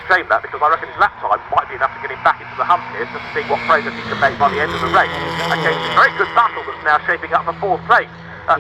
shame that, because I reckon his lap time might be enough to get him back into the hunt here, just to see what progress he can make by the end of the race. Against a very good battle that's now shaping up for 4th place,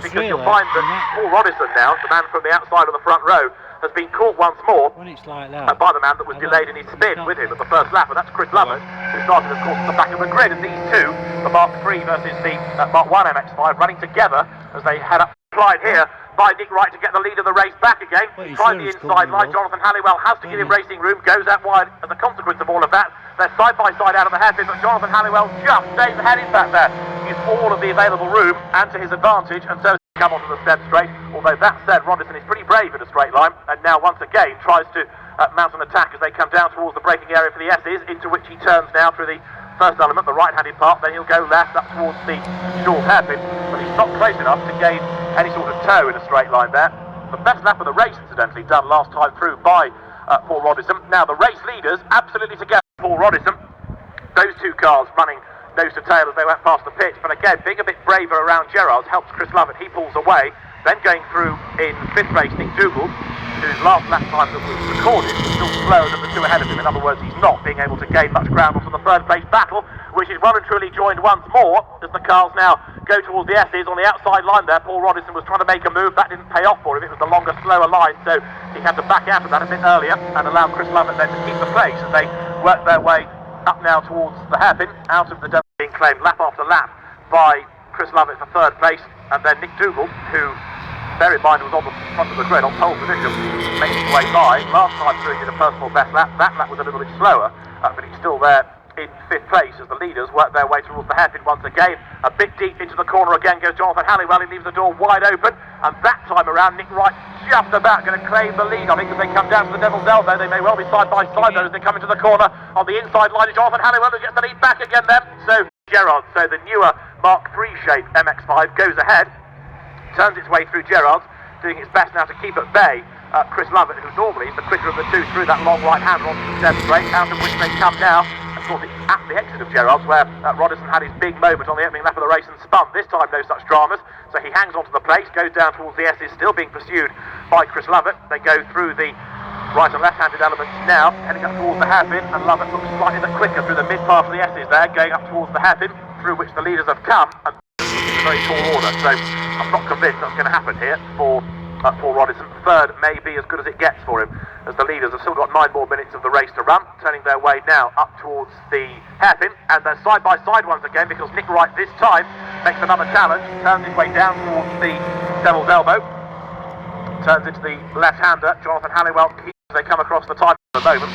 because you'll find that Paul Roddison now, the man from the outside of the front row, has been caught once more when it's like that, by the man that was delayed in his spin with him at the first lap, and that's Chris Lovett, who started, of course, at the back of the grid. And these two, the Mark III versus the Mark 1 MX-5, running together as they head up Clyde here by Nick Wright to get the lead of the race back again. Tried the inside line. Jonathan Halliwell has to give him racing room, goes out wide as a consequence of all of that. They're side by side out of the hairpin, but Jonathan Halliwell just stays ahead in fact there. Used all of the available room and to his advantage, and so come onto the step straight. Although that said, Roddison is pretty brave in a straight line, and now once again tries to mount an attack as they come down towards the braking area for the S's, into which he turns now through the first element, the right-handed part. Then he'll go left up towards the short hairpin, but he's not close enough to gain any sort of toe in a straight line there. The best lap of the race, incidentally, done last time through by Paul Roddison. Now the race leaders absolutely together. Paul Roddison, those two cars running nose to tail as they went past the pit, but again being a bit braver around Gerrard's helps Chris Lovett. He pulls away. Then going through in 5th place, Nick Dougal, whose last lap time that was recorded was still slower than the two ahead of him. In other words, he's not being able to gain much ground onto the 3rd place battle, which is well and truly joined once more as the cars now go towards the S's on the outside line there. Paul Roddison was trying to make a move. That didn't pay off for him. It was the longer, slower line, so he had to back out of that a bit earlier and allow Chris Lovett then to keep the place as they work their way up now towards the hairpin, out of the devil, being claimed lap after lap by Chris Lovett for 3rd place, and then Nick Dougal, who, bear in mind, was on the front of the grid on pole position, making his way by. Last time through he did a personal best lap. That lap was a little bit slower, but he's still there in 5th place as the leaders work their way towards the hairpin once again. A bit deep into the corner again goes Jonathan Halliwell. He leaves the door wide open, and that time around Nick Wright just about going to claim the lead. I think as they come down to the Devil's Elbow, they may well be side by side though as they come into the corner on the inside line. Jonathan Halliwell who gets the lead back again then. So Gerrard, so the newer Mark III shape MX-5 goes ahead, turns its way through Gerrard's, doing its best now to keep at bay Chris Lovett, who normally is the quicker of the two through that long right-hander onto the step straight, out of which they come now. Of course, it's at the exit of Gerrard's where Roddison had his big moment on the opening lap of the race and spun. This time, no such dramas. So he hangs onto the place, goes down towards the S's, still being pursued by Chris Lovett. They go through the right and left-handed elements now, heading up towards the hairpin, and Lovett looks slightly bit quicker through the mid-part of the S's there, going up towards the hairpin, through which the leaders have come, and it's a very tall order. So I'm not convinced that's going to happen here for Paul Roddison. 3rd may be as good as it gets for him, as the leaders have still got 9 more minutes of the race to run, turning their way now up towards the hairpin, and they're side by side once again, because Nick Wright this time makes another challenge, turns his way down towards the Devil's Elbow, turns into the left-hander. Jonathan Halliwell keeps as they come across the time at the moment,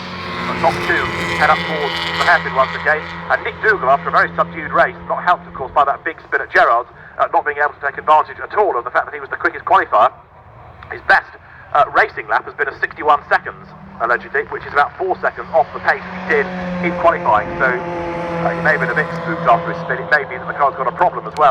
but top 2 head up towards the hairpin once again, and Nick Dougal, after a very subdued race, not helped of course by that big spin at Gerrard's, not being able to take advantage at all of the fact that he was the quickest qualifier. His best racing lap has been a 61 seconds, allegedly, which is about 4 seconds off the pace he did in qualifying. So he may have been a bit spooked after his spin. It may be that the car's got a problem as well.